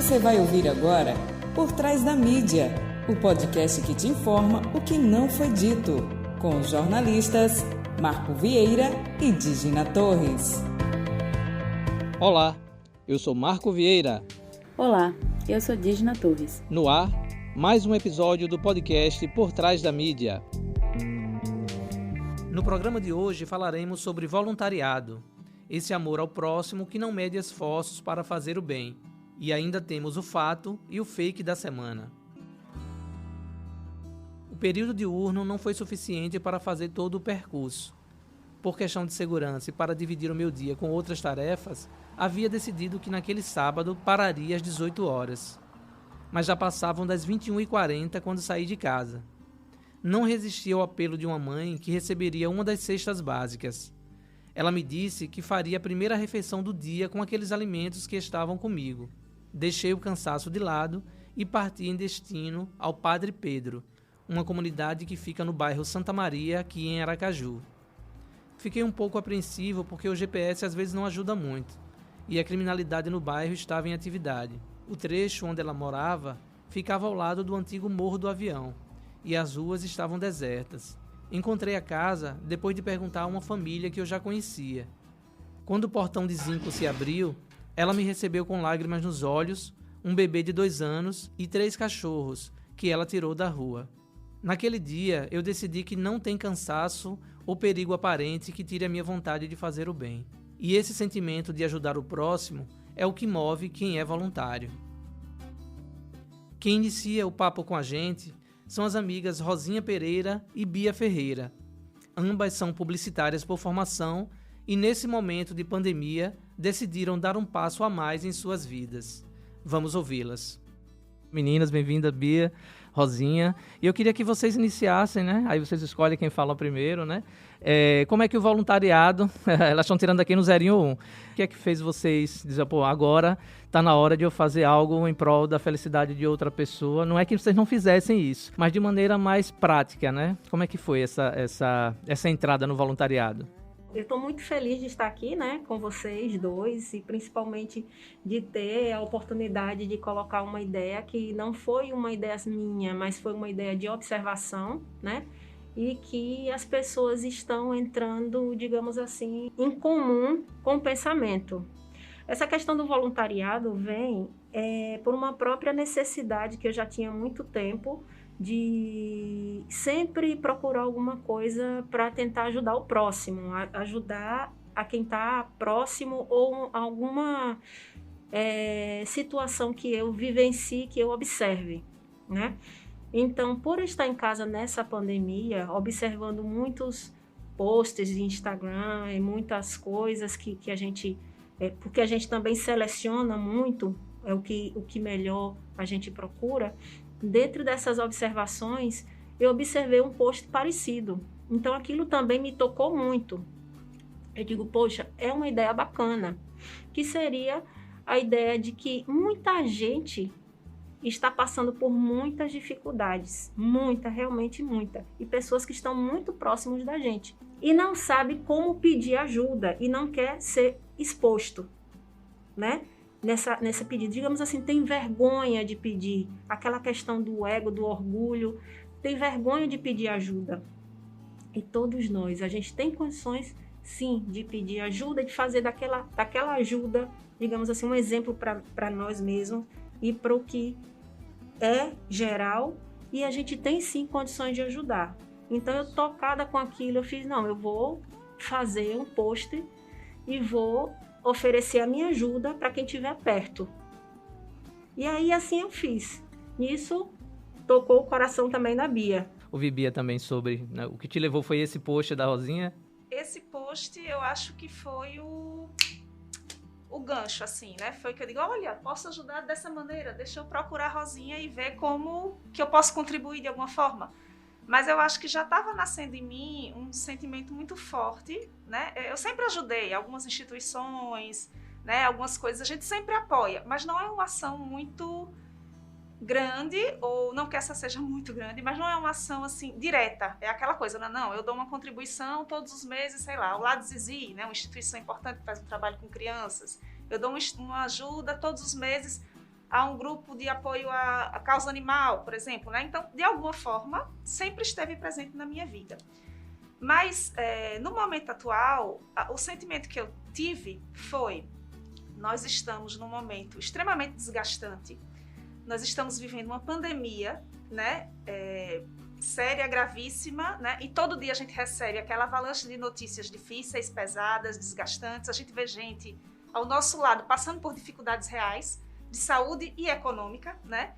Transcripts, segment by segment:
Você vai ouvir agora Por Trás da Mídia, o podcast que te informa o que não foi dito, com os jornalistas Marco Vieira e Digina Torres. Olá, eu sou Marco Vieira. Olá, eu sou Digina Torres. No ar, mais um episódio do podcast Por Trás da Mídia. No programa de hoje falaremos sobre voluntariado, esse amor ao próximo que não mede esforços para fazer o bem. E ainda temos o fato e o fake da semana. O período diurno não foi suficiente para fazer todo o percurso. Por questão de segurança e para dividir o meu dia com outras tarefas, havia decidido que naquele sábado pararia às 18 horas. Mas já passavam das 21h40 quando saí de casa. Não resisti ao apelo de uma mãe que receberia uma das cestas básicas. Ela me disse que faria a primeira refeição do dia com aqueles alimentos que estavam comigo. Deixei o cansaço de lado e parti em destino ao Padre Pedro, uma comunidade que fica no bairro Santa Maria, aqui em Aracaju. Fiquei um pouco apreensivo porque o GPS às vezes não ajuda muito, e a criminalidade no bairro estava em atividade. O trecho onde ela morava ficava ao lado do antigo Morro do Avião, e as ruas estavam desertas. Encontrei a casa depois de perguntar a uma família que eu já conhecia. Quando o portão de zinco se abriu, ela me recebeu com lágrimas nos olhos, um bebê de 2 anos e 3 cachorros que ela tirou da rua. Naquele dia, eu decidi que não tem cansaço ou perigo aparente que tire a minha vontade de fazer o bem. E esse sentimento de ajudar o próximo é o que move quem é voluntário. Quem inicia o papo com a gente são as amigas Rosinha Pereira e Bia Ferreira. Ambas são publicitárias por formação e, nesse momento de pandemia, decidiram dar um passo a mais em suas vidas. Vamos ouvi-las. Meninas, bem-vinda, Bia, Rosinha. E eu queria que vocês iniciassem, né? Aí vocês escolhem quem fala primeiro, né? Como é que o voluntariado, elas estão tirando aqui no 0 ou 1. O que é que fez vocês dizer, pô, agora está na hora de eu fazer algo em prol da felicidade de outra pessoa? Não é que vocês não fizessem isso, mas de maneira mais prática, né? Como é que foi essa entrada no voluntariado? Eu estou muito feliz de estar aqui, né, com vocês dois, e principalmente de ter a oportunidade de colocar uma ideia que não foi uma ideia minha, mas foi uma ideia de observação, né, e que as pessoas estão entrando, digamos assim, em comum com o pensamento. Essa questão do voluntariado vem por uma própria necessidade que eu já tinha há muito tempo, de sempre procurar alguma coisa para tentar ajudar o próximo, ajudar a quem está próximo ou alguma situação que eu vivencie, que eu observe, né? Então, por estar em casa nessa pandemia, observando muitos posts de Instagram e muitas coisas que a gente... porque a gente também seleciona muito o que melhor a gente procura. Dentro dessas observações, eu observei um post parecido. Então, aquilo também me tocou muito. Eu digo, poxa, é uma ideia bacana, que seria a ideia de que muita gente está passando por muitas dificuldades, realmente muita, e pessoas que estão muito próximos da gente, e não sabe como pedir ajuda, e não quer ser exposto, né? Nesse pedido, digamos assim, tem vergonha de pedir, aquela questão do ego, do orgulho, tem vergonha de pedir ajuda. E todos nós, a gente tem condições, sim, de pedir ajuda, de fazer daquela ajuda, digamos assim, um exemplo para nós mesmos e para o que é geral, e a gente tem, sim, condições de ajudar. Então, eu tocada com aquilo, eu fiz, não, eu vou fazer um post e vou oferecer a minha ajuda para quem estiver perto. E aí, assim eu fiz. Nisso, tocou o coração também da Bia. Ouvi, Bia, também sobre, né, o que te levou foi esse post da Rosinha? Esse post, eu acho que foi o gancho, assim, né? Foi que eu digo, olha, posso ajudar dessa maneira, deixa eu procurar a Rosinha e ver como que eu posso contribuir de alguma forma. Mas eu acho que já estava nascendo em mim um sentimento muito forte, né? Eu sempre ajudei algumas instituições, né? Algumas coisas a gente sempre apoia, mas não é uma ação muito grande, ou não que essa seja muito grande, mas não é uma ação assim direta. É aquela coisa, não, eu dou uma contribuição todos os meses, sei lá, o Lado Zizi, né? Uma instituição importante que faz um trabalho com crianças. Eu dou uma ajuda todos os meses a um grupo de apoio à causa animal, por exemplo, né? Então, de alguma forma, sempre esteve presente na minha vida. Mas, no momento atual, o sentimento que eu tive foi: nós estamos num momento extremamente desgastante, nós estamos vivendo uma pandemia, né? Séria, gravíssima, né? E todo dia a gente recebe aquela avalanche de notícias difíceis, pesadas, desgastantes. A gente vê gente ao nosso lado passando por dificuldades reais de saúde e econômica, né?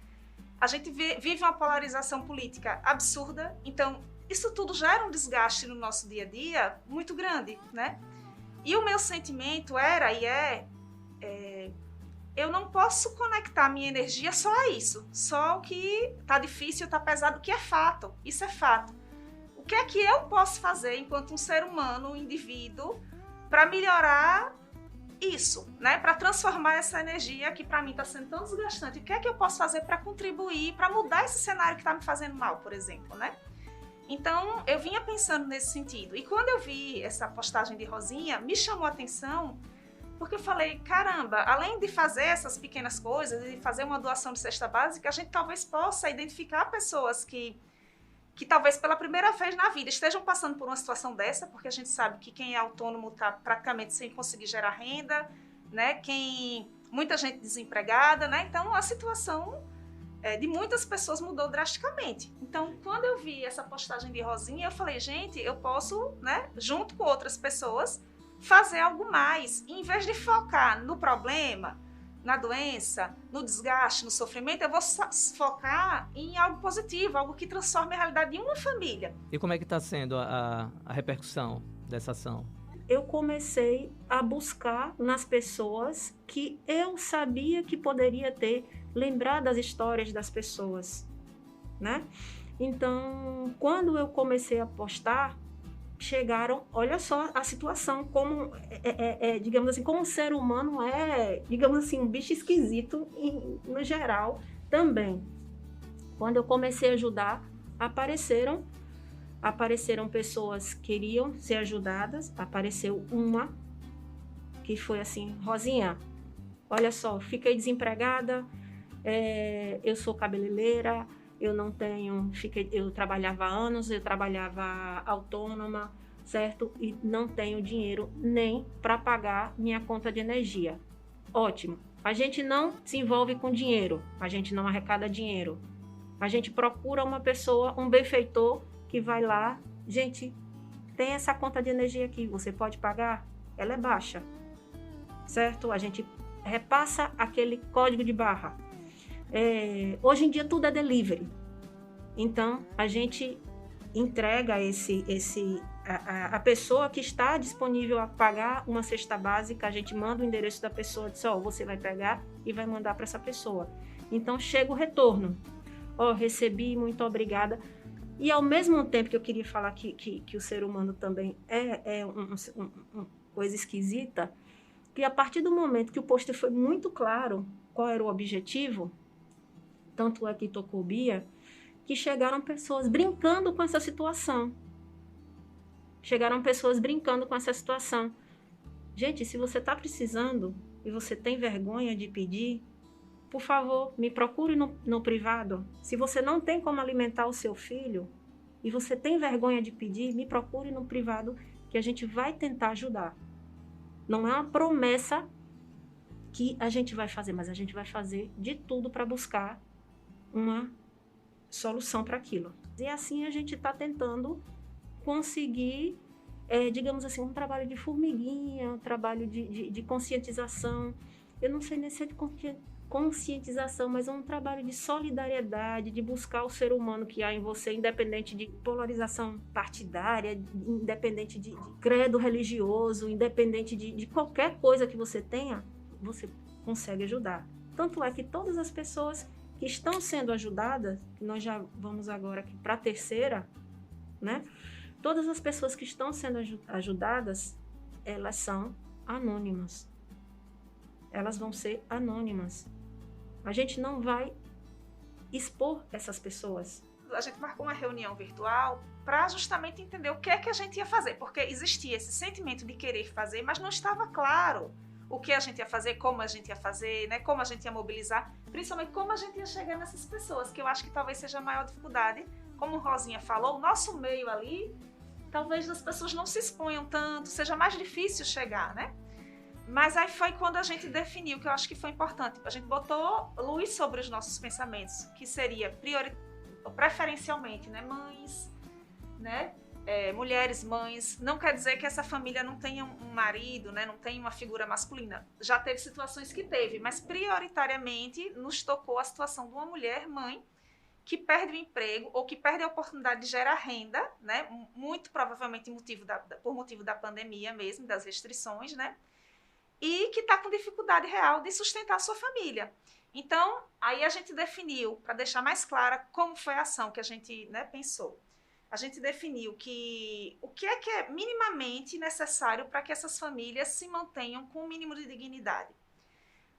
A gente vive uma polarização política absurda. Então, isso tudo gera um desgaste no nosso dia a dia muito grande, né? E o meu sentimento era e eu não posso conectar minha energia só a isso, só o que tá difícil, tá pesado, o que é fato, isso é fato. O que é que eu posso fazer enquanto um ser humano, um indivíduo, para melhorar isso, né? Para transformar essa energia que para mim está sendo tão desgastante. O que é que eu posso fazer para contribuir, para mudar esse cenário que está me fazendo mal, por exemplo, né? Então, eu vinha pensando nesse sentido. E quando eu vi essa postagem de Rosinha, me chamou a atenção, porque eu falei, caramba, além de fazer essas pequenas coisas, de fazer uma doação de cesta básica, a gente talvez possa identificar pessoas que talvez pela primeira vez na vida estejam passando por uma situação dessa, porque a gente sabe que quem é autônomo está praticamente sem conseguir gerar renda, né? Muita gente desempregada, né? Então, a situação de muitas pessoas mudou drasticamente. Então, quando eu vi essa postagem de Rosinha, eu falei, gente, eu posso, né, junto com outras pessoas, fazer algo mais. E, em vez de focar no problema, na doença, no desgaste, no sofrimento, eu vou focar em algo positivo, algo que transforme a realidade de uma família. E como é que está sendo a repercussão dessa ação? Eu comecei a buscar nas pessoas que eu sabia que poderia ter, lembrar das histórias das pessoas, né? Então, quando eu comecei a postar, chegaram, olha só a situação, como, digamos assim, como o ser humano digamos assim, um bicho esquisito no geral também. Quando eu comecei a ajudar, apareceram pessoas que queriam ser ajudadas, apareceu uma que foi assim, Rosinha, olha só, fiquei desempregada, eu sou cabeleireira, eu trabalhava há anos, eu trabalhava autônoma, certo? E não tenho dinheiro nem para pagar minha conta de energia. Ótimo. A gente não se envolve com dinheiro, a gente não arrecada dinheiro. A gente procura uma pessoa, um benfeitor que vai lá, gente, tem essa conta de energia aqui, você pode pagar? Ela é baixa, certo? A gente repassa aquele código de barra. Hoje em dia tudo é delivery. Então, a gente entrega a pessoa que está disponível a pagar uma cesta básica, a gente manda o endereço da pessoa, diz, você vai pegar e vai mandar para essa pessoa. Então, chega o retorno. Recebi, muito obrigada. E ao mesmo tempo que eu queria falar que o ser humano também é uma coisa esquisita, que a partir do momento que o pôster foi muito claro qual era o objetivo, tanto é que tocou Bia, que chegaram pessoas brincando com essa situação. Gente, se você está precisando e você tem vergonha de pedir, por favor, me procure no privado. Se você não tem como alimentar o seu filho e você tem vergonha de pedir, me procure no privado que a gente vai tentar ajudar. Não é uma promessa que a gente vai fazer, mas a gente vai fazer de tudo para buscar uma solução para aquilo. E assim a gente está tentando conseguir, digamos assim, um trabalho de formiguinha, um trabalho de conscientização. Eu não sei nem se é de conscientização, mas é um trabalho de solidariedade, de buscar o ser humano que há em você, independente de polarização partidária, independente de credo religioso, independente de qualquer coisa que você tenha, você consegue ajudar. Tanto é que todas as pessoas que estão sendo ajudadas, nós já vamos agora aqui para a terceira, né? Todas as pessoas que estão sendo ajudadas, elas são anônimas. Elas vão ser anônimas. A gente não vai expor essas pessoas. A gente marcou uma reunião virtual para justamente entender o que é que a gente ia fazer, porque existia esse sentimento de querer fazer, mas não estava claro o que a gente ia fazer, como a gente ia fazer, né? Como a gente ia mobilizar, principalmente como a gente ia chegar nessas pessoas, que eu acho que talvez seja a maior dificuldade. Como Rosinha falou, o nosso meio ali, talvez as pessoas não se exponham tanto, seja mais difícil chegar, né? Mas aí foi quando a gente definiu, que eu acho que foi importante, a gente botou luz sobre os nossos pensamentos, que seria preferencialmente, né, mães, né, mulheres, mães. Não quer dizer que essa família não tenha um marido, né, não tenha uma figura masculina. Já teve situações que teve, mas prioritariamente nos tocou a situação de uma mulher, mãe, que perde o emprego ou que perde a oportunidade de gerar renda, né, muito provavelmente por motivo da pandemia mesmo, das restrições, né, e que está com dificuldade real de sustentar a sua família. Então, aí a gente definiu, para deixar mais clara como foi a ação que a gente, né, pensou. A gente definiu que o que é minimamente necessário para que essas famílias se mantenham com o mínimo de dignidade.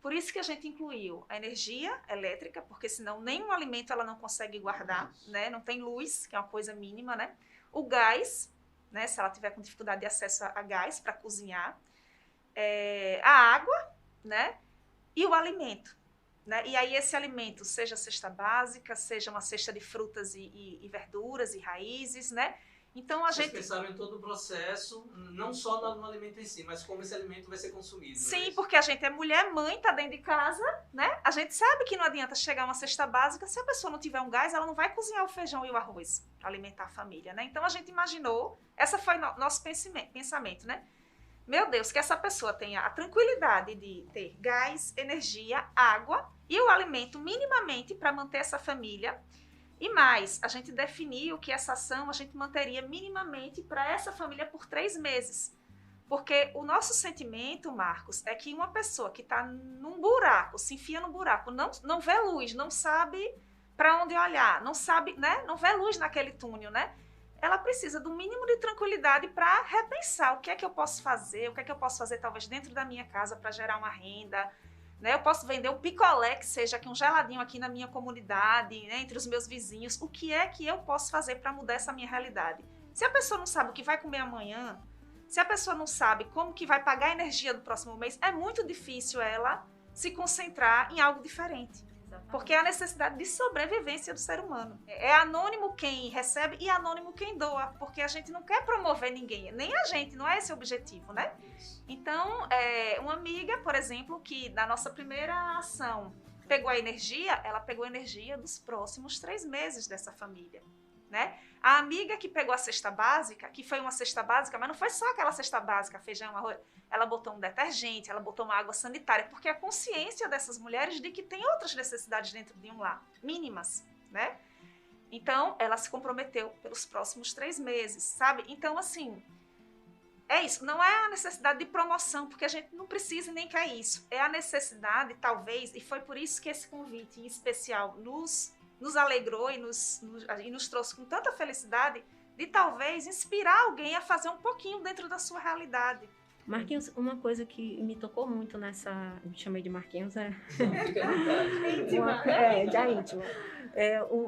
Por isso que a gente incluiu a energia elétrica, porque senão nenhum alimento ela não consegue guardar, né? Não tem luz, que é uma coisa mínima, né? O gás, né? Se ela tiver com dificuldade de acesso a gás para cozinhar, a água, né? E o alimento, né? E aí esse alimento, seja cesta básica, seja uma cesta de frutas e verduras e raízes, né? Então Vocês pensaram em todo o processo, não só no alimento em si, mas como esse alimento vai ser consumido. Sim, porque a gente é mulher, mãe, tá dentro de casa, né? A gente sabe que não adianta chegar uma cesta básica, se a pessoa não tiver um gás, ela não vai cozinhar o feijão e o arroz para alimentar a família, né? Então a gente imaginou, essa foi nosso pensamento, né? Meu Deus, que essa pessoa tenha a tranquilidade de ter gás, energia, água e o alimento minimamente para manter essa família. E mais, a gente definiu que essa ação a gente manteria minimamente para essa família por 3 meses. Porque o nosso sentimento, Marcos, é que uma pessoa que está num buraco, se enfia no buraco, não vê luz, não sabe para onde olhar, não sabe, né? Não vê luz naquele túnel, né? Ela precisa do mínimo de tranquilidade para repensar o que é que eu posso fazer, o que é que eu posso fazer talvez dentro da minha casa para gerar uma renda, né? Eu posso vender um picolé, que seja aqui um geladinho aqui na minha comunidade, né? Entre os meus vizinhos. O que é que eu posso fazer para mudar essa minha realidade? Se a pessoa não sabe o que vai comer amanhã, se a pessoa não sabe como que vai pagar a energia do próximo mês, é muito difícil ela se concentrar em algo diferente. Porque é a necessidade de sobrevivência do ser humano. É anônimo quem recebe e anônimo quem doa, porque a gente não quer promover ninguém, nem a gente, não é esse o objetivo, né? Então, uma amiga, por exemplo, que na nossa primeira ação pegou a energia, ela pegou a energia dos próximos 3 meses dessa família, né? A amiga que pegou a cesta básica, que foi uma cesta básica, mas não foi só aquela cesta básica, feijão, arroz, ela botou um detergente, ela botou uma água sanitária, porque a consciência dessas mulheres de que tem outras necessidades dentro de um lar, mínimas, né? Então, ela se comprometeu pelos próximos 3 meses, sabe? Então, assim, é isso, não é a necessidade de promoção, porque a gente não precisa nem quer isso, é a necessidade, talvez, e foi por isso que esse convite em especial nos alegrou e nos trouxe com tanta felicidade, de talvez inspirar alguém a fazer um pouquinho dentro da sua realidade. Marquinhos, uma coisa que me tocou muito nessa... Eu me chamei de Marquinhos, Fica à vontade. Íntima. Já íntima.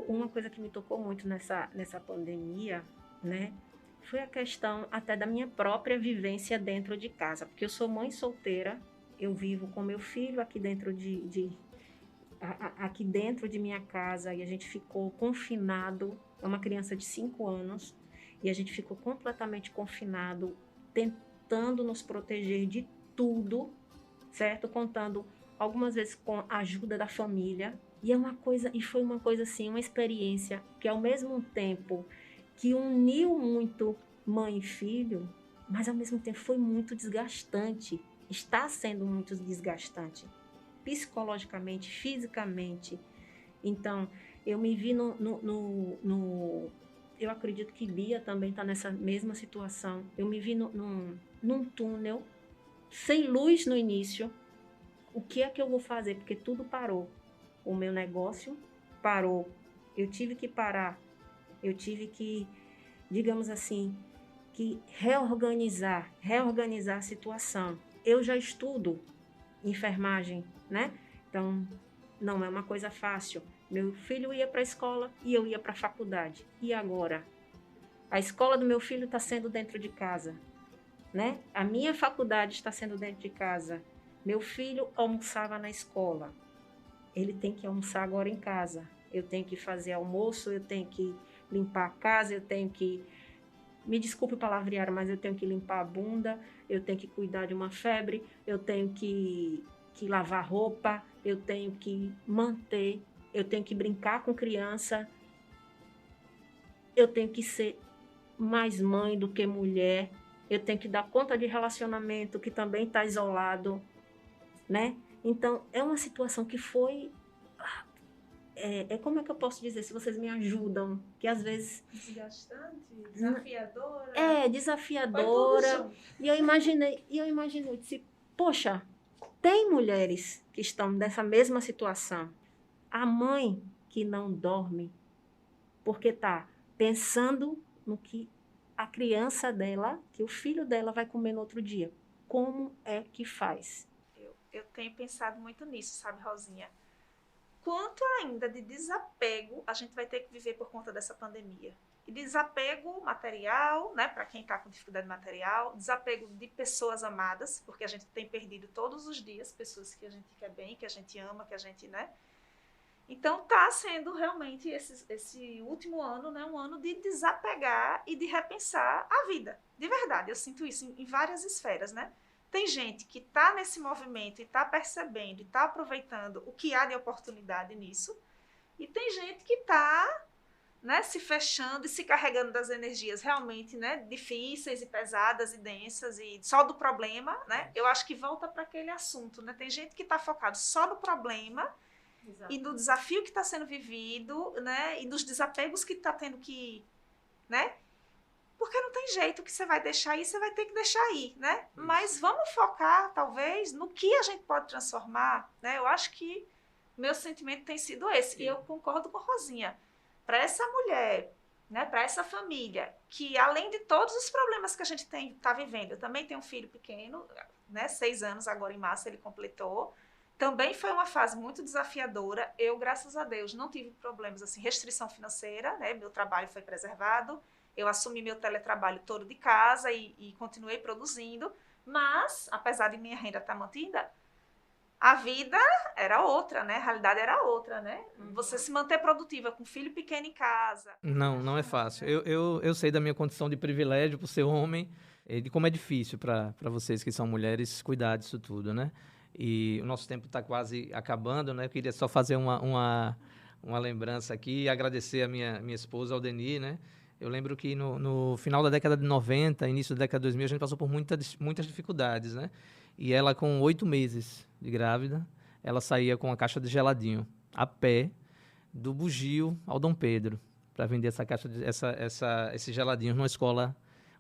Uma coisa que me tocou muito nessa pandemia, né, foi a questão até da minha própria vivência dentro de casa. Porque eu sou mãe solteira, eu vivo com meu filho aqui dentro aqui dentro de minha casa, e a gente ficou confinado. É uma criança de 5 anos, e a gente ficou completamente confinado, tentando nos proteger de tudo, certo? Contando algumas vezes com a ajuda da família. E foi uma coisa assim, uma experiência que ao mesmo tempo que uniu muito mãe e filho, mas ao mesmo tempo foi muito desgastante. Está sendo muito desgastante, psicologicamente, fisicamente. Então, eu me vi eu acredito que Bia também está nessa mesma situação. Eu me vi num túnel, sem luz no início. O que é que eu vou fazer? Porque tudo parou. O meu negócio parou. Eu tive que parar. Eu tive que, digamos assim, que reorganizar a situação. Eu já estudo enfermagem, né? Então, não é uma coisa fácil. Meu filho ia para a escola e eu ia para a faculdade. E agora? A escola do meu filho está sendo dentro de casa, né? A minha faculdade está sendo dentro de casa. Meu filho almoçava na escola, ele tem que almoçar agora em casa. Eu tenho que fazer almoço, eu tenho que limpar a casa, eu tenho que... Me desculpe o palavrear, mas eu tenho que limpar a bunda, eu tenho que cuidar de uma febre, eu tenho que lavar roupa, eu tenho que manter, eu tenho que brincar com criança, eu tenho que ser mais mãe do que mulher, eu tenho que dar conta de relacionamento que também está isolado, né? Então, é uma situação que foi... como é que eu posso dizer, se vocês me ajudam, que às vezes... Desgastante, desafiadora. Desafiadora. E eu imaginei, disse, poxa, tem mulheres que estão nessa mesma situação. A mãe que não dorme porque está pensando no que a criança dela, que o filho dela vai comer no outro dia. Como é que faz? Eu tenho pensado muito nisso, sabe, Rosinha? Quanto ainda de desapego a gente vai ter que viver por conta dessa pandemia. E desapego material, né, para quem está com dificuldade material, desapego de pessoas amadas, porque a gente tem perdido todos os dias pessoas que a gente quer bem, que a gente ama, que a gente, né? Então está sendo realmente esse último ano, né, um ano de desapegar e de repensar a vida. De verdade, eu sinto isso em várias esferas, né? Tem gente que está nesse movimento e está percebendo e está aproveitando o que há de oportunidade nisso. E tem gente que está, né, se fechando e se carregando das energias realmente, né, difíceis e pesadas e densas e só do problema, né? Eu acho que volta para aquele assunto, né? Tem gente que está focado só no problema. Exato. E no desafio que está sendo vivido, né? E nos desapegos que está tendo que, né? Porque não tem jeito que você vai deixar aí, você vai ter que deixar aí, né? Isso. Mas vamos focar, talvez, no que a gente pode transformar, né? Eu acho que meu sentimento tem sido esse. Sim. E eu concordo com a Rosinha. Para essa mulher, né? Para essa família, que além de todos os problemas que a gente está vivendo, eu também tenho um filho pequeno, né? 6 anos agora em março ele completou. Também foi uma fase muito desafiadora. Eu, graças a Deus, não tive problemas, assim, restrição financeira, né? Meu trabalho foi preservado. Eu assumi meu teletrabalho todo de casa e continuei produzindo. Mas, apesar de minha renda estar mantida, a vida era outra, né? A realidade era outra, né? Você se manter produtiva com filho pequeno em casa. Não é fácil. Eu sei da minha condição de privilégio por ser homem, e de como é difícil para vocês que são mulheres cuidar disso tudo, né? E o nosso tempo está quase acabando, né? Eu queria só fazer uma lembrança aqui e agradecer a minha esposa, Aldeni, né? Eu lembro que no final da década de 90, início da década de 2000, a gente passou por muitas dificuldades, né? E ela, com 8 meses de grávida, ela saía com a caixa de geladinho, a pé, do Bugio ao Dom Pedro, para vender essa caixa esses geladinhos uma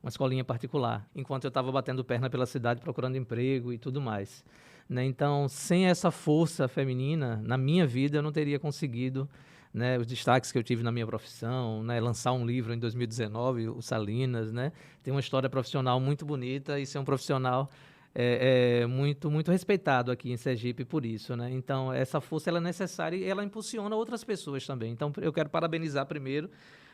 escolinha particular, enquanto eu estava batendo perna pela cidade, procurando emprego e tudo mais. Né? Então, sem essa força feminina, na minha vida, eu não teria conseguido, né, os destaques que eu tive na minha profissão, né, lançar um livro em 2019, o Salinas, né, tem uma história profissional muito bonita e ser um profissional muito respeitado aqui em Sergipe por isso, né? Então, essa força ela é necessária e ela impulsiona outras pessoas também. Então, eu quero parabenizar primeiro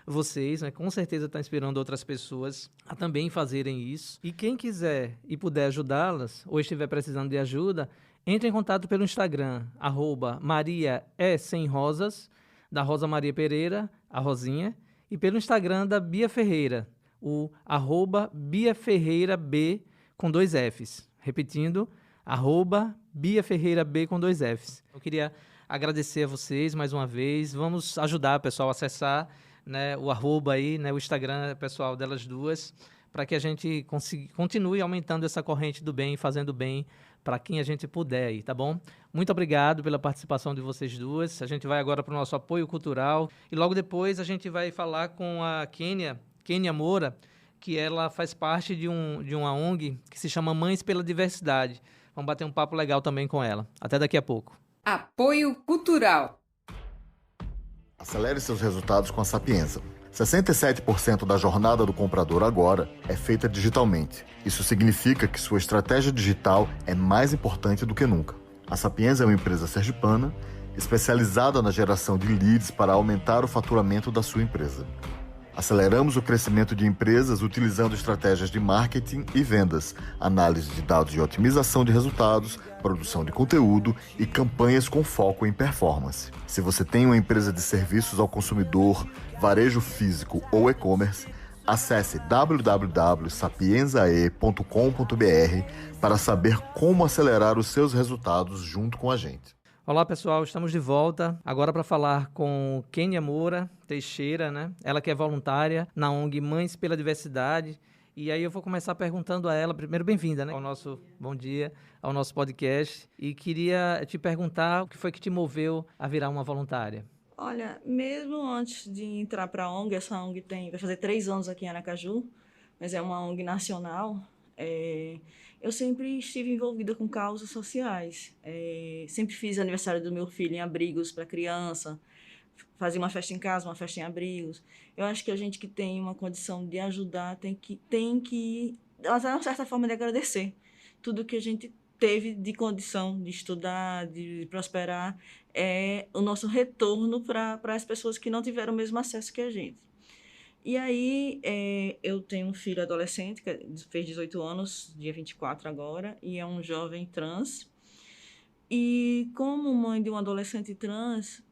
vocês, né? Com certeza está inspirando outras pessoas a também fazerem isso. E quem quiser e puder ajudá-las, ou estiver precisando de ajuda, entre em contato pelo Instagram, @mariasemrosas, da Rosa Maria Pereira, a Rosinha, e pelo Instagram da Bia Ferreira, o @BiaFerreiraB com 2 Fs. Repetindo, @BiaFerreiraB com 2 Fs. Eu queria agradecer a vocês mais uma vez. Vamos ajudar o pessoal a acessar, né, o @ né, o Instagram pessoal delas duas, para que a gente continue aumentando essa corrente do bem, fazendo bem para quem a gente puder aí, tá bom? Muito obrigado pela participação de vocês duas. A gente vai agora para o nosso apoio cultural e logo depois a gente vai falar com a Kênia Moura, que ela faz parte de uma ONG que se chama Mães pela Diversidade. Vamos bater um papo legal também com ela. Até daqui a pouco. Apoio cultural. Acelere seus resultados com a Sapienza. 67% da jornada do comprador agora é feita digitalmente. Isso significa que sua estratégia digital é mais importante do que nunca. A Sapienza é uma empresa sergipana especializada na geração de leads para aumentar o faturamento da sua empresa. Aceleramos o crescimento de empresas utilizando estratégias de marketing e vendas, análise de dados de otimização de resultados, produção de conteúdo e campanhas com foco em performance. Se você tem uma empresa de serviços ao consumidor, varejo físico ou e-commerce, acesse www.sapienzae.com.br para saber como acelerar os seus resultados junto com a gente. Olá pessoal, estamos de volta agora para falar com Kênia Moura Teixeira, né? Ela que é voluntária na ONG Mães pela Diversidade. E aí eu vou começar perguntando a ela, primeiro bem-vinda, né? Ao nosso bom dia, ao nosso podcast. E queria te perguntar o que foi que te moveu a virar uma voluntária. Olha, mesmo antes de entrar para a ONG, essa ONG vai fazer 3 anos aqui em Aracaju, mas é uma ONG nacional. Eu sempre estive envolvida com causas sociais. Sempre fiz aniversário do meu filho em abrigos para criança, fazia uma festa em casa, uma festa em abrigos. Eu acho que a gente que tem uma condição de ajudar tem que é uma certa forma de agradecer tudo que a gente teve de condição de estudar, de prosperar, é o nosso retorno para as pessoas que não tiveram o mesmo acesso que a gente. E aí, eu tenho um filho adolescente, que fez 18 anos, dia 24 agora, e é um jovem trans. E como mãe de um adolescente trans,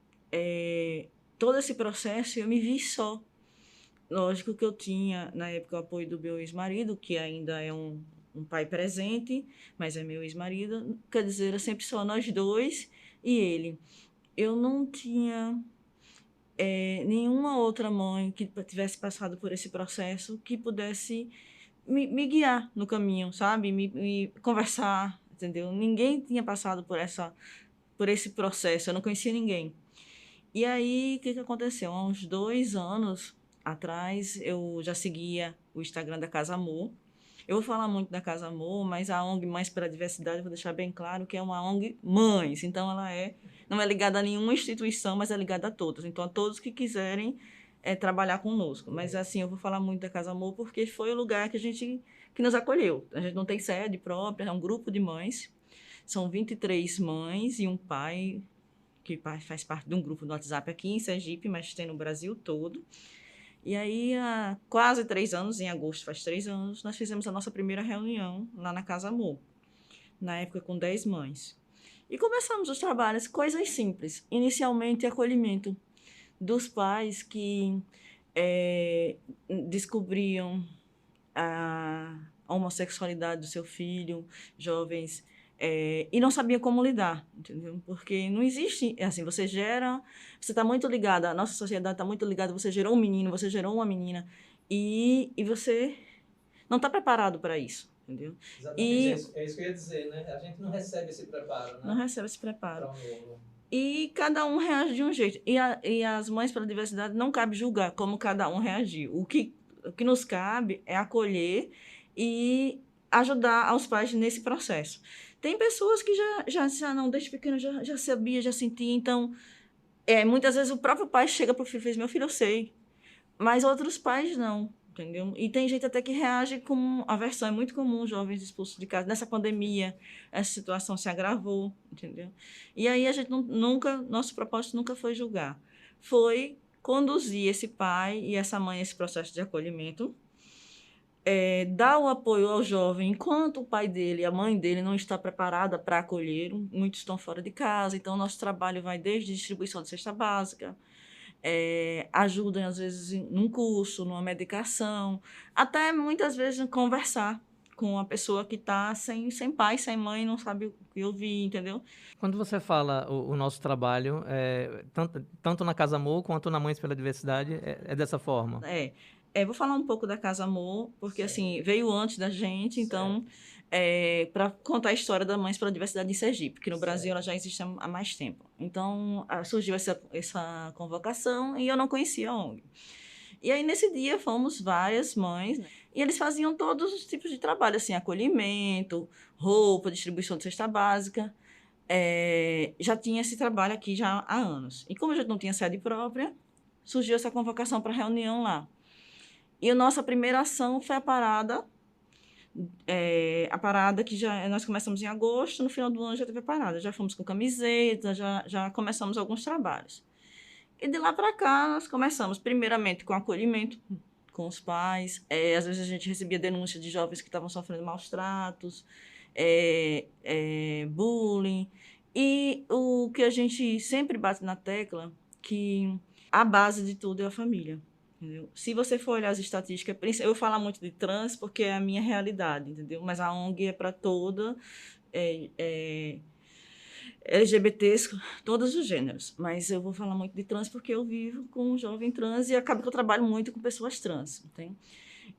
todo esse processo eu me vi só. Lógico que eu tinha, na época, o apoio do meu ex-marido, que ainda é um pai presente, mas é meu ex-marido. Quer dizer, era sempre só nós dois e ele. Eu não tinha nenhuma outra mãe que tivesse passado por esse processo que pudesse me guiar no caminho, sabe? Me conversar, entendeu? Ninguém tinha passado por esse processo, eu não conhecia ninguém. E aí, o que aconteceu? Há uns 2 anos atrás, eu já seguia o Instagram da Casa Amor. Eu vou falar muito da Casa Amor, mas a ONG Mães pela Diversidade, eu vou deixar bem claro que é uma ONG mães, então ela não é ligada a nenhuma instituição, mas é ligada a todas. Então, a todos que quiserem trabalhar conosco. Mas, assim, eu vou falar muito da Casa Amor porque foi o lugar que nos acolheu. A gente não tem sede própria, é um grupo de mães. São 23 mães e um pai, que faz parte de um grupo no WhatsApp aqui em Sergipe, mas tem no Brasil todo. E aí, há quase 3 anos, em agosto faz 3 anos, nós fizemos a nossa primeira reunião lá na Casa Amor, na época com 10 mães. E começamos os trabalhos, coisas simples. Inicialmente, acolhimento dos pais que descobriam a homossexualidade do seu filho, jovens, e não sabia como lidar, entendeu? Porque não existe, assim, você está muito ligada, a nossa sociedade está muito ligada, você gerou um menino, você gerou uma menina, e você não está preparado para isso, entendeu? Exatamente, é isso que eu ia dizer, né? A gente não recebe esse preparo, né? Não recebe esse preparo. E cada um reage de um jeito. E as Mães pela Diversidade não cabe julgar como cada um reagiu. O que nos cabe é acolher e ajudar aos pais nesse processo. Tem pessoas que já não, desde pequeno, já sabia, já sentia. Então, muitas vezes o próprio pai chega para o filho e fez, meu filho, eu sei. Mas outros pais não, entendeu? E tem gente até que reage com aversão. É muito comum jovens expulsos de casa. Nessa pandemia, essa situação se agravou, entendeu? E aí a gente nosso propósito nunca foi julgar. Foi conduzir esse pai e essa mãe a esse processo de acolhimento, dar o apoio ao jovem enquanto o pai dele e a mãe dele não está preparada para acolher. Muitos estão fora de casa, então nosso trabalho vai desde distribuição de cesta básica, ajuda às vezes num curso, numa medicação, até muitas vezes conversar com a pessoa que está sem pai, sem mãe, não sabe o que ouvir, entendeu? Quando você fala o nosso trabalho, tanto na Casa Amor quanto na Mães pela Diversidade, é dessa forma? Vou falar um pouco da Casa Amor, porque assim, veio antes da gente, então, para contar a história da Mães pela Diversidade em Sergipe, que no Brasil ela já existe há mais tempo. Então, surgiu essa convocação e eu não conhecia a ONG. E aí, nesse dia, fomos várias mães, né? E eles faziam todos os tipos de trabalho, assim, acolhimento, roupa, distribuição de cesta básica. Já tinha esse trabalho aqui já há anos. E como a gente não tinha sede própria, surgiu essa convocação para reunião lá. E a nossa primeira ação foi a parada que nós começamos em agosto, no final do ano já teve a parada. Já fomos com camiseta, já começamos alguns trabalhos. E de lá para cá, nós começamos, primeiramente, com acolhimento com os pais. Às vezes a gente recebia denúncias de jovens que estavam sofrendo maus tratos, bullying. E o que a gente sempre bate na tecla, que a base de tudo é a família. Entendeu? Se você for olhar as estatísticas, eu vou falar muito de trans porque é a minha realidade, entendeu? Mas a ONG é para toda, LGBTs, todos os gêneros. Mas eu vou falar muito de trans porque eu vivo com um jovem trans e acaba que eu trabalho muito com pessoas trans. Entende?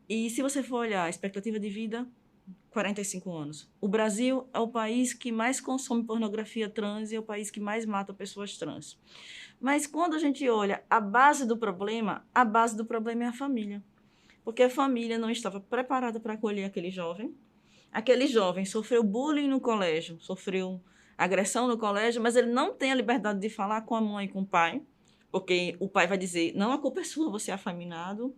E se você for olhar a expectativa de vida, 45 anos. O Brasil é o país que mais consome pornografia trans e é o país que mais mata pessoas trans. Mas quando a gente olha a base do problema é a família. Porque a família não estava preparada para acolher aquele jovem. Aquele jovem sofreu bullying no colégio, sofreu agressão no colégio, mas ele não tem a liberdade de falar com a mãe e com o pai, porque o pai vai dizer, não, a culpa é sua, você é afeminado,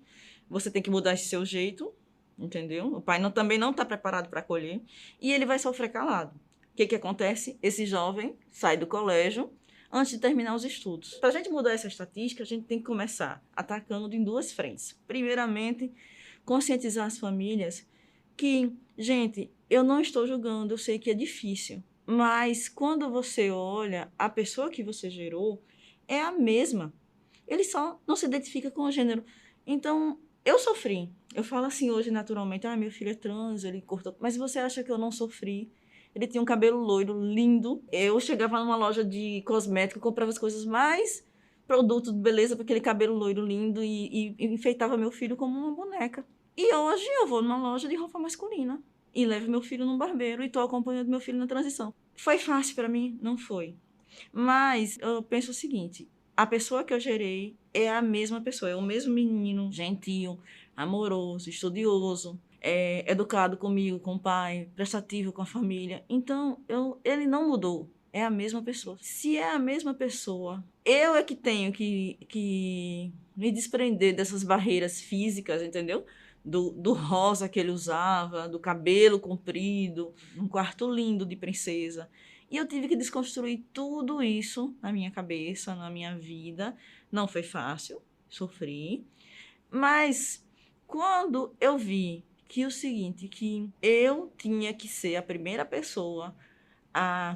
você tem que mudar esse seu jeito, entendeu? O pai também não está preparado para acolher, e ele vai sofrer calado. O que acontece? Esse jovem sai do colégio antes de terminar os estudos. Para a gente mudar essa estatística, a gente tem que começar atacando em duas frentes. Primeiramente, conscientizar as famílias que, gente, eu não estou julgando, eu sei que é difícil, mas quando você olha, a pessoa que você gerou é a mesma. Ele só não se identifica com o gênero. Então, eu sofri. Eu falo assim hoje naturalmente, meu filho é trans, ele cortou. Mas você acha que eu não sofri? Ele tinha um cabelo loiro, lindo. Eu chegava numa loja de cosmético, comprava as coisas mais produtos de beleza para aquele cabelo loiro lindo e enfeitava meu filho como uma boneca. E hoje eu vou numa loja de roupa masculina e levo meu filho num barbeiro e estou acompanhando meu filho na transição. Foi fácil para mim? Não foi. Mas eu penso o seguinte, a pessoa que eu gerei é a mesma pessoa, é o mesmo menino gentil, amoroso, estudioso, educado comigo, com o pai, prestativo com a família. Então, ele não mudou, é a mesma pessoa. Se é a mesma pessoa, eu é que tenho que me desprender dessas barreiras físicas, entendeu? Do rosa que ele usava, do cabelo comprido, um quarto lindo de princesa. E eu tive que desconstruir tudo isso na minha cabeça, na minha vida. Não foi fácil, sofri. Mas quando eu vi que eu tinha que ser a primeira pessoa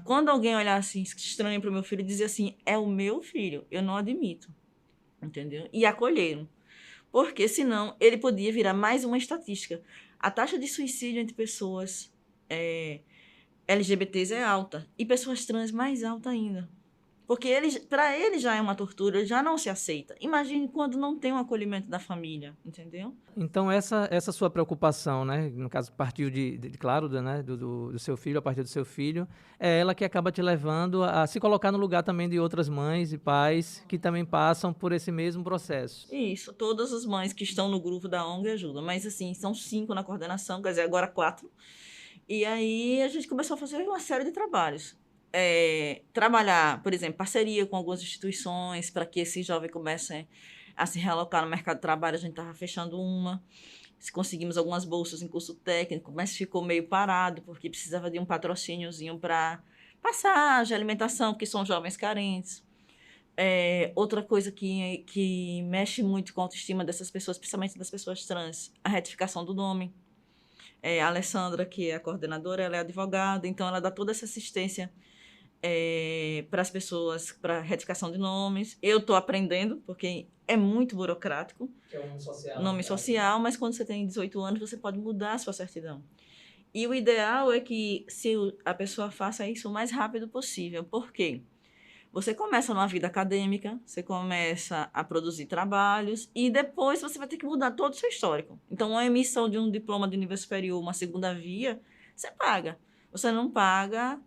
quando alguém olhasse estranho para o meu filho, dizia assim, é o meu filho, eu não admito, entendeu? E acolheram. Porque, senão, ele podia virar mais uma estatística. A taxa de suicídio entre pessoas LGBTs é alta. E pessoas trans mais alta ainda. Porque para ele já é uma tortura, ele já não se aceita. Imagine quando não tem um acolhimento da família, entendeu? Então, essa sua preocupação, né, no caso, partiu do seu filho, a partir do seu filho, é ela que acaba te levando a se colocar no lugar também de outras mães e pais que também passam por esse mesmo processo. Isso, todas as mães que estão no grupo da ONG ajudam, mas assim, são 5 na coordenação, quer dizer, agora 4. E aí a gente começou a fazer uma série de trabalhos. Trabalhar, por exemplo, parceria com algumas instituições para que esse jovem comece a se realocar no mercado de trabalho. A gente estava fechando uma, conseguimos algumas bolsas em curso técnico, mas ficou meio parado porque precisava de um patrocíniozinho para passagem, alimentação, porque são jovens carentes. Outra coisa que mexe muito com a autoestima dessas pessoas, principalmente das pessoas trans, a retificação do nome. A Alessandra, que é a coordenadora, ela é advogada, então ela dá toda essa assistência para as pessoas, para retificação de nomes. Eu estou aprendendo, porque é muito burocrático. Que é o nome social. Nome social, mas quando você tem 18 anos, você pode mudar a sua certidão. E o ideal é que a pessoa faça isso o mais rápido possível. Por quê? Você começa numa vida acadêmica, você começa a produzir trabalhos e depois você vai ter que mudar todo o seu histórico. Então, a emissão de um diploma de nível superior, uma segunda via, você paga. Você não paga,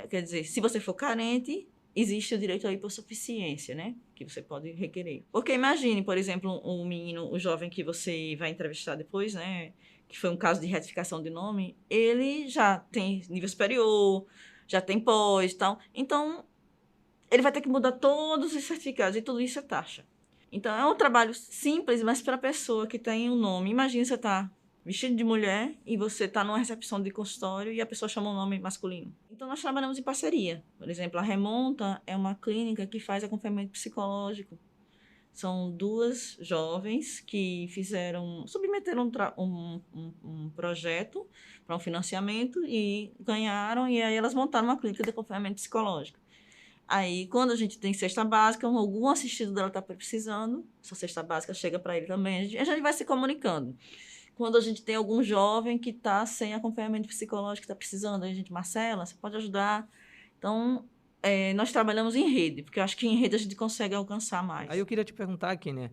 quer dizer, se você for carente, existe o direito à hipossuficiência, né? Que você pode requerer. Porque imagine, por exemplo, um jovem que você vai entrevistar depois, né? Que foi um caso de retificação de nome, ele já tem nível superior, já tem pós e tal. Então, ele vai ter que mudar todos os certificados e tudo isso é taxa. Então, é um trabalho simples, mas para a pessoa que tem um nome. Imagina você estar vestido de mulher e você está numa recepção de consultório e a pessoa chama um nome masculino. Então, nós trabalhamos em parceria. Por exemplo, a Remonta é uma clínica que faz acompanhamento psicológico. São 2 jovens que submeteram um projeto para um financiamento e ganharam, e aí elas montaram uma clínica de acompanhamento psicológico. Aí, quando a gente tem cesta básica, algum assistido dela está precisando, essa cesta básica chega para ele também, a gente vai se comunicando. Quando a gente tem algum jovem que está sem acompanhamento psicológico, que está precisando, a gente, Marcela, você pode ajudar? Então, nós trabalhamos em rede, porque eu acho que em rede a gente consegue alcançar mais. Aí eu queria te perguntar, Kênia,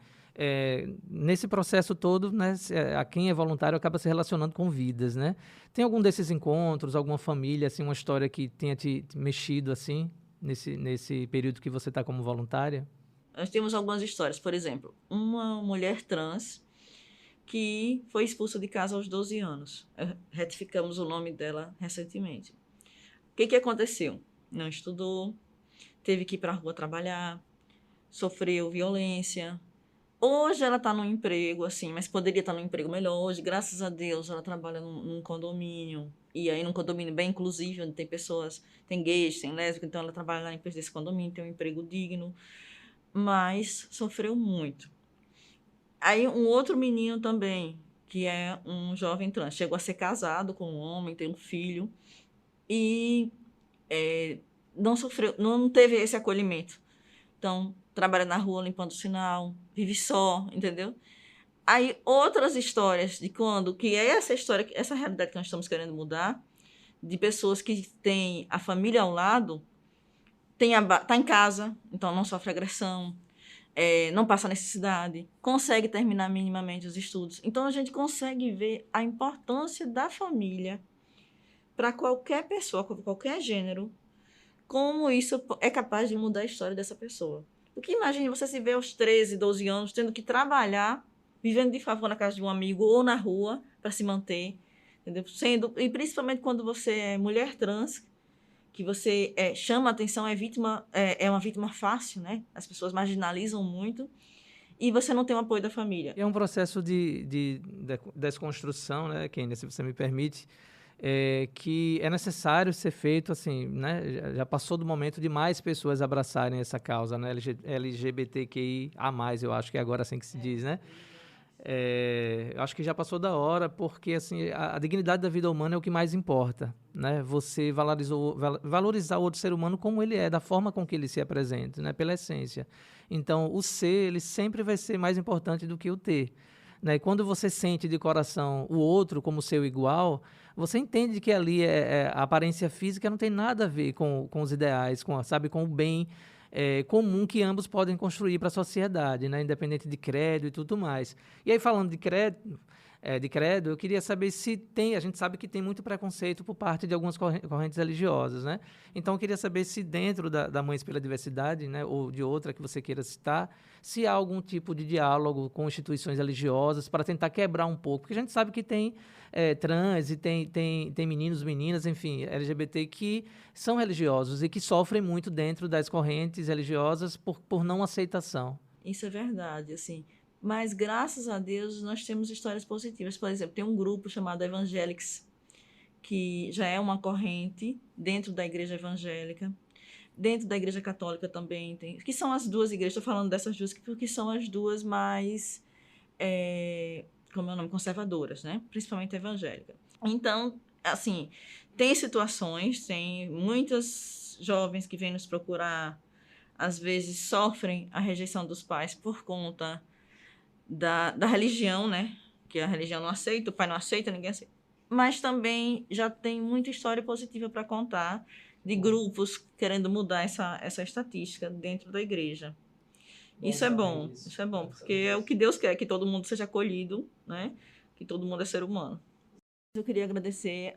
nesse processo todo, né, a quem é voluntário acaba se relacionando com vidas, né? Tem algum desses encontros, alguma família, assim, uma história que tenha te mexido, assim, nesse período que você está como voluntária? Nós temos algumas histórias. Por exemplo, uma mulher trans que foi expulsa de casa aos 12 anos. Retificamos o nome dela recentemente. O que aconteceu? Não estudou, teve que ir para a rua trabalhar, sofreu violência. Hoje ela está num emprego, assim, mas poderia estar num emprego melhor. Hoje, graças a Deus, ela trabalha num condomínio. E aí, num condomínio bem inclusivo, onde tem pessoas, tem gays, tem lésbicas, então ela trabalha lá em desse condomínio, tem um emprego digno. Mas sofreu muito. Aí, um outro menino também, que é um jovem trans, chegou a ser casado com um homem, tem um filho, e não sofreu, não teve esse acolhimento. Então, trabalha na rua limpando o sinal, vive só, entendeu? Aí, outras histórias de que é essa história, essa realidade que nós estamos querendo mudar, de pessoas que têm a família ao lado, tá em casa, então não sofre agressão, não passa necessidade, consegue terminar minimamente os estudos. Então, a gente consegue ver a importância da família para qualquer pessoa, qualquer gênero, como isso é capaz de mudar a história dessa pessoa. Porque imagine você se ver aos 13, 12 anos, tendo que trabalhar, vivendo de favor na casa de um amigo ou na rua para se manter, entendeu? E principalmente quando você é mulher trans, que você chama a atenção, é uma vítima fácil, né? As pessoas marginalizam muito e você não tem o apoio da família. É um processo de desconstrução, né, Kênia, se você me permite, que é necessário ser feito, assim, né? Já passou do momento de mais pessoas abraçarem essa causa, né? LGBTQIA+, eu acho que é agora assim que se diz, né? Eu acho que já passou da hora, porque assim, a dignidade da vida humana é o que mais importa, né? Você valorizar o outro ser humano como ele é, da forma com que ele se apresenta, né? Pela essência. Então, o ser, ele sempre vai ser mais importante do que o ter, né? E quando você sente de coração o outro como seu igual, você entende que ali a aparência física não tem nada a ver com os ideais, com o bem comum que ambos podem construir para a sociedade, né? Independente de credo e tudo mais. E aí, falando de credo, eu queria saber se a gente sabe que tem muito preconceito por parte de algumas correntes religiosas, né? Então, eu queria saber se dentro da Mães pela Diversidade, né, ou de outra que você queira citar, se há algum tipo de diálogo com instituições religiosas para tentar quebrar um pouco, porque a gente sabe que tem trans e tem meninos, meninas, enfim, LGBT que são religiosos e que sofrem muito dentro das correntes religiosas por não aceitação. Isso é verdade, assim. Mas, graças a Deus, nós temos histórias positivas. Por exemplo, tem um grupo chamado Evangelics, que já é uma corrente dentro da igreja evangélica. Dentro da igreja católica também tem, que são as duas igrejas, estou falando dessas duas porque são as duas mais, como é o nome, conservadoras, né? Principalmente a evangélica. Então, assim, tem situações, tem muitas jovens que vêm nos procurar, às vezes sofrem a rejeição dos pais por conta da religião, né? Que a religião não aceita, o pai não aceita, ninguém aceita. Mas também já tem muita história positiva para contar de grupos querendo mudar essa estatística dentro da igreja. Isso é bom, porque é o que Deus quer, que todo mundo seja acolhido, né? Que todo mundo é ser humano. Eu queria agradecer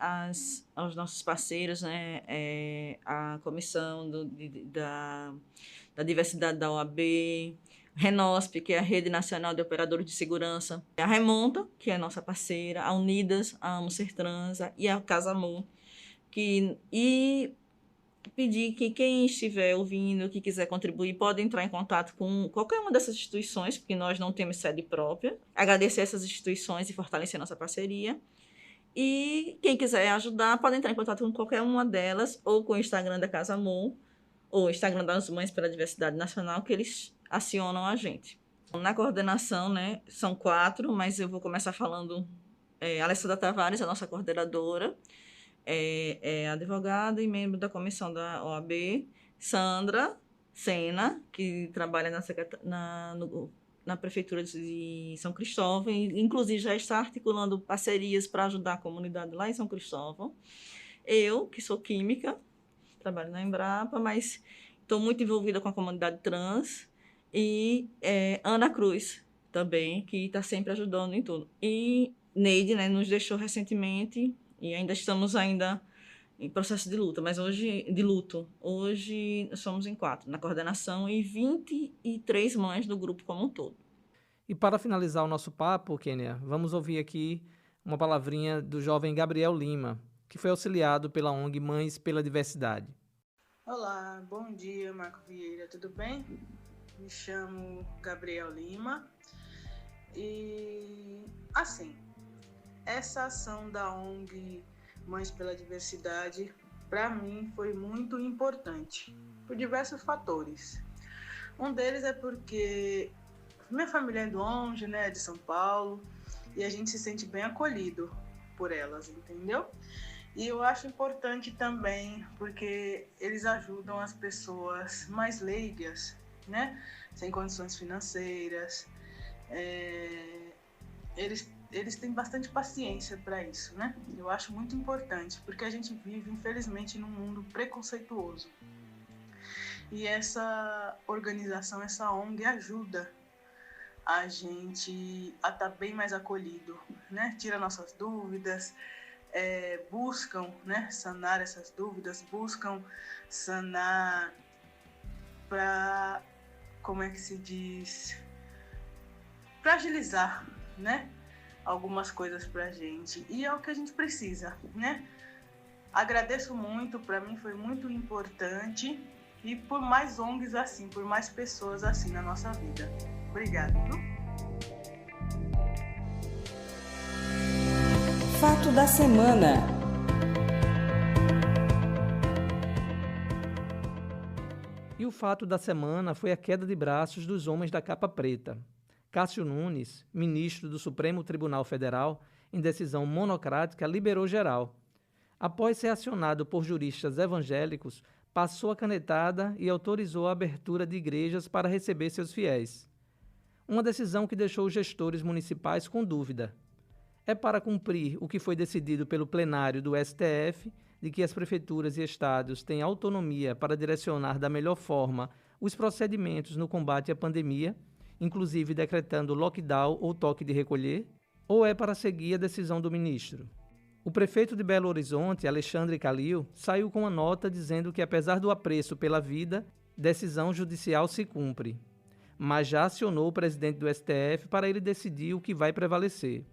aos nossos parceiros, né? A comissão da diversidade da OAB, Renosp, que é a Rede Nacional de Operadores de Segurança, a Remonta, que é a nossa parceira, a Unidas, a Amo Ser Trans e a Casa Amor, e pedir que quem estiver ouvindo, que quiser contribuir, pode entrar em contato com qualquer uma dessas instituições, porque nós não temos sede própria. Agradecer essas instituições e fortalecer nossa parceria. E quem quiser ajudar, pode entrar em contato com qualquer uma delas, ou com o Instagram da Casa Amor, ou o Instagram das Mães pela Diversidade Nacional, que eles acionam a gente. Na coordenação, né, são 4, mas eu vou começar falando Alessandra Tavares, a nossa coordenadora, é advogada e membro da comissão da OAB, Sandra Sena, que trabalha na Prefeitura de São Cristóvão, e, inclusive já está articulando parcerias para ajudar a comunidade lá em São Cristóvão. Eu, que sou química, trabalho na Embrapa, mas estou muito envolvida com a comunidade trans, e Ana Cruz também, que está sempre ajudando em tudo. E Neide, né, nos deixou recentemente, e ainda estamos em processo de luta, mas hoje nós somos em 4 na coordenação e 23 mães do grupo como um todo. E para finalizar o nosso papo, Kênia, vamos ouvir aqui uma palavrinha do jovem Gabriel Lima, que foi auxiliado pela ONG Mães pela Diversidade. Olá, bom dia, Marco Vieira, tudo bem? Me chamo Gabriel Lima e, assim, essa ação da ONG Mães pela Diversidade, para mim, foi muito importante, por diversos fatores. Um deles é porque minha família é de longe, né, de São Paulo, e a gente se sente bem acolhido por elas, entendeu? E eu acho importante também, porque eles ajudam as pessoas mais leigas, né, sem condições financeiras. Eles têm bastante paciência para isso, né? Eu acho muito importante, porque a gente vive, infelizmente, num mundo preconceituoso. E essa organização, essa ONG, ajuda a gente a estar bem mais acolhido, né? Tira nossas dúvidas, buscam, né, sanar essas dúvidas, buscam sanar para, como é que se diz, para agilizar, né, algumas coisas pra gente, e é o que a gente precisa, né? Agradeço muito, para mim foi muito importante, e por mais ONGs assim, por mais pessoas assim na nossa vida. Obrigada, viu? Fato da semana. E o fato da semana foi a queda de braços dos homens da capa preta. Cássio Nunes, ministro do Supremo Tribunal Federal, em decisão monocrática, liberou geral. Após ser acionado por juristas evangélicos, passou a canetada e autorizou a abertura de igrejas para receber seus fiéis. Uma decisão que deixou os gestores municipais com dúvida. É para cumprir o que foi decidido pelo plenário do STF, de que as prefeituras e estados têm autonomia para direcionar da melhor forma os procedimentos no combate à pandemia, inclusive decretando lockdown ou toque de recolher, ou é para seguir a decisão do ministro? O prefeito de Belo Horizonte, Alexandre Calil, saiu com uma nota dizendo que, apesar do apreço pela vida, decisão judicial se cumpre, mas já acionou o presidente do STF para ele decidir o que vai prevalecer.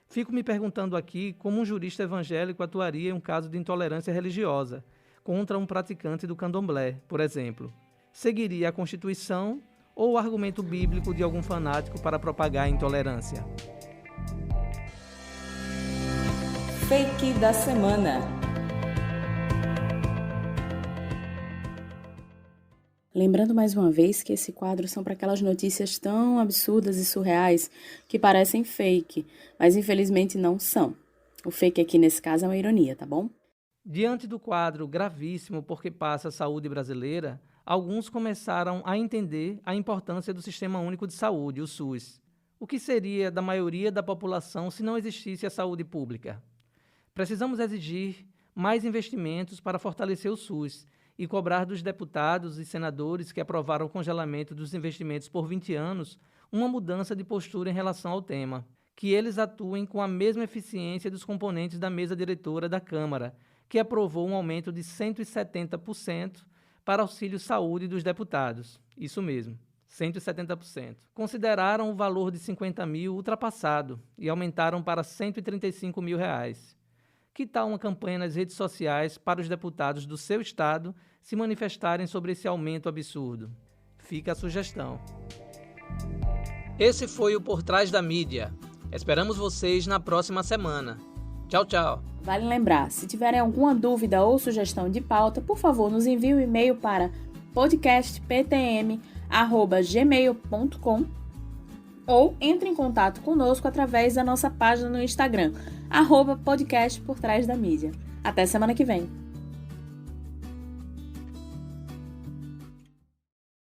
Fico me perguntando aqui como um jurista evangélico atuaria em um caso de intolerância religiosa, contra um praticante do candomblé, por exemplo. Seguiria a Constituição ou o argumento bíblico de algum fanático para propagar a intolerância? Fake da semana. Lembrando mais uma vez que esse quadro são para aquelas notícias tão absurdas e surreais que parecem fake, mas infelizmente não são. O fake aqui nesse caso é uma ironia, tá bom? Diante do quadro gravíssimo por que passa a saúde brasileira, alguns começaram a entender a importância do Sistema Único de Saúde, o SUS. O que seria da maioria da população se não existisse a saúde pública? Precisamos exigir mais investimentos para fortalecer o SUS e cobrar dos deputados e senadores que aprovaram o congelamento dos investimentos por 20 anos uma mudança de postura em relação ao tema, que eles atuem com a mesma eficiência dos componentes da mesa diretora da Câmara, que aprovou um aumento de 170% para auxílio saúde dos deputados. Isso mesmo, 170%. Consideraram o valor de 50 mil ultrapassado e aumentaram para 135 mil reais. Que tal uma campanha nas redes sociais para os deputados do seu estado se manifestarem sobre esse aumento absurdo? Fica a sugestão. Esse foi o Por Trás da Mídia. Esperamos vocês na próxima semana. Tchau, tchau. Vale lembrar, se tiverem alguma dúvida ou sugestão de pauta, por favor, nos envie um e-mail para podcastptm@gmail.com ou entre em contato conosco através da nossa página no Instagram, @podcastportrásdamídia. Até semana que vem.